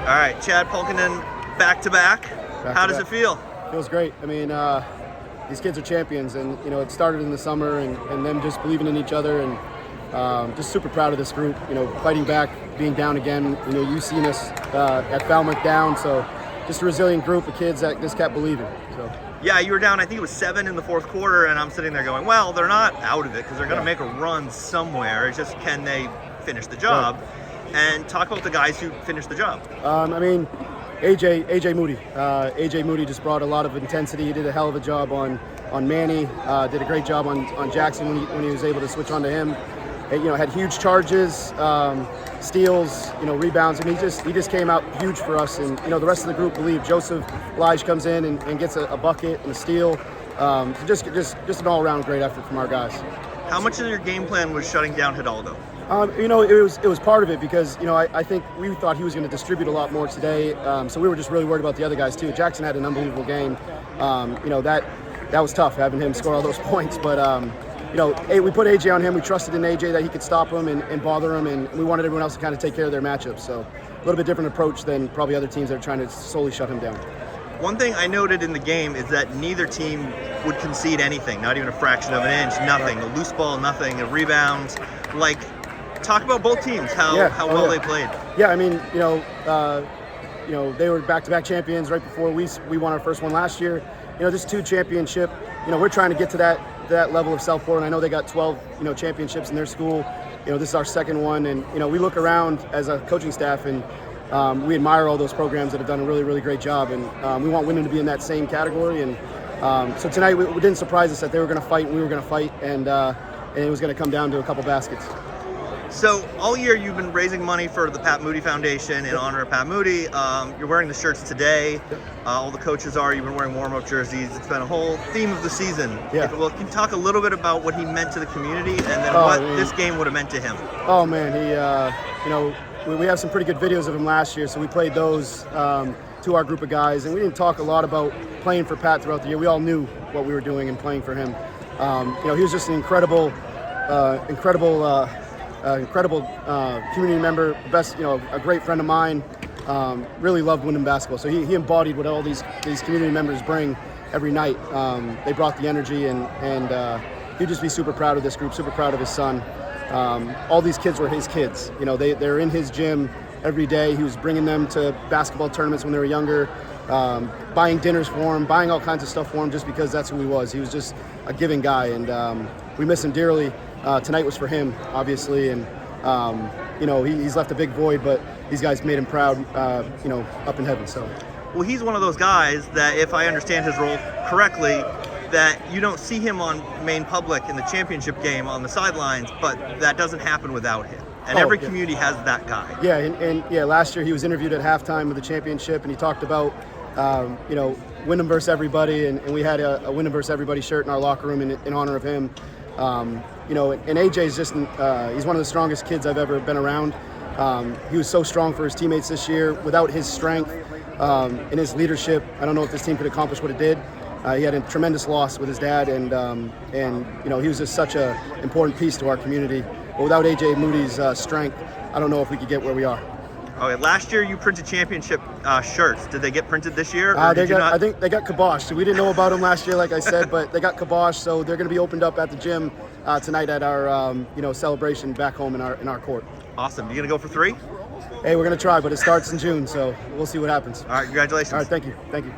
All right, Chad Pulkkinen, back-to-back. How does it feel? Feels great. I mean, these kids are champions, and it started in the summer, and them just believing in each other, and just super proud of this group. Fighting back, being down again. You've seen us at Falmouth down, so just a resilient group of kids that just kept believing. So. Yeah, you were down, I think it was 7 in the fourth quarter, and I'm sitting there going, well, they're not out of it because they're going to make a run somewhere. It's just, can they finish the job? Right. And talk about the guys who finished the job. I mean, AJ Moody. AJ Moody just brought a lot of intensity. He did a hell of a job on Manny. Did a great job on Jackson when he was able to switch on to him. Had huge charges, steals, rebounds, and he just came out huge for us. And the rest of the group believed. Joseph Lige comes in and gets a bucket and a steal. Just an all-around great effort from our guys. How much of your game plan was shutting down Hidalgo? It was part of it because I think we thought he was going to distribute a lot more today, so we were just really worried about the other guys too. Jackson had an unbelievable game. That was tough having him score all those points, but we put AJ on him. We trusted in AJ that he could stop him and bother him, and we wanted everyone else to kind of take care of their matchups. So a little bit different approach than probably other teams that are trying to solely shut him down. One thing I noted in the game is that neither team would concede anything, not even a fraction of an inch, nothing, a loose ball, nothing, a rebound. Talk about both teams, how well they played. Yeah, I mean, they were back-to-back champions right before we won our first one last year. This 2 championship, we're trying to get to that level of Southport, and I know they got 12, championships in their school. This is our second one, and, we look around as a coaching staff, and we admire all those programs that have done a really, really great job, and we want Windham to be in that same category. And so tonight, it didn't surprise us that they were going to fight, and we were going to fight, and it was going to come down to a couple baskets. So all year you've been raising money for the Pat Moody Foundation in honor of Pat Moody. You're wearing the shirts today. All the coaches are. You've been wearing warm-up jerseys. It's been a whole theme of the season. Yeah. Well, can you talk a little bit about what he meant to the community and then this game would have meant to him? Oh, man. He, we have some pretty good videos of him last year, so we played those to our group of guys. And we didn't talk a lot about playing for Pat throughout the year. We all knew what we were doing and playing for him. He was just an incredible community member, a great friend of mine. Really loved Windham basketball. So he embodied what all these community members bring every night. They brought the energy, and he'd just be super proud of this group, super proud of his son. All these kids were his kids. They're in his gym every day. He was bringing them to basketball tournaments when they were younger, buying dinners for him, buying all kinds of stuff for him just because that's who he was. He was just a giving guy, and we miss him dearly. Tonight was for him, obviously, and he's left a big void, but these guys made him proud, up in heaven. So, well, he's one of those guys that, if I understand his role correctly, that you don't see him on main public in the championship game on the sidelines, but that doesn't happen without him. And every community has that guy. Yeah, and last year he was interviewed at halftime of the championship, and he talked about Windham versus everybody, and we had a Windham versus everybody shirt in our locker room in honor of him. And AJ's just, he's one of the strongest kids I've ever been around. He was so strong for his teammates this year. Without his strength and his leadership, I don't know if this team could accomplish what it did. He had a tremendous loss with his dad, and he was just such an important piece to our community. But without AJ Moody's strength, I don't know if we could get where we are. Okay, last year you printed championship shirts. Did they get printed this year? I think they got kiboshed. We didn't know about them last year, like I said, but they got kiboshed. So they're going to be opened up at the gym tonight at our celebration back home in our court. Awesome. You going to go for 3? Hey, we're going to try, but it starts in June, so we'll see what happens. All right, congratulations. All right, thank you.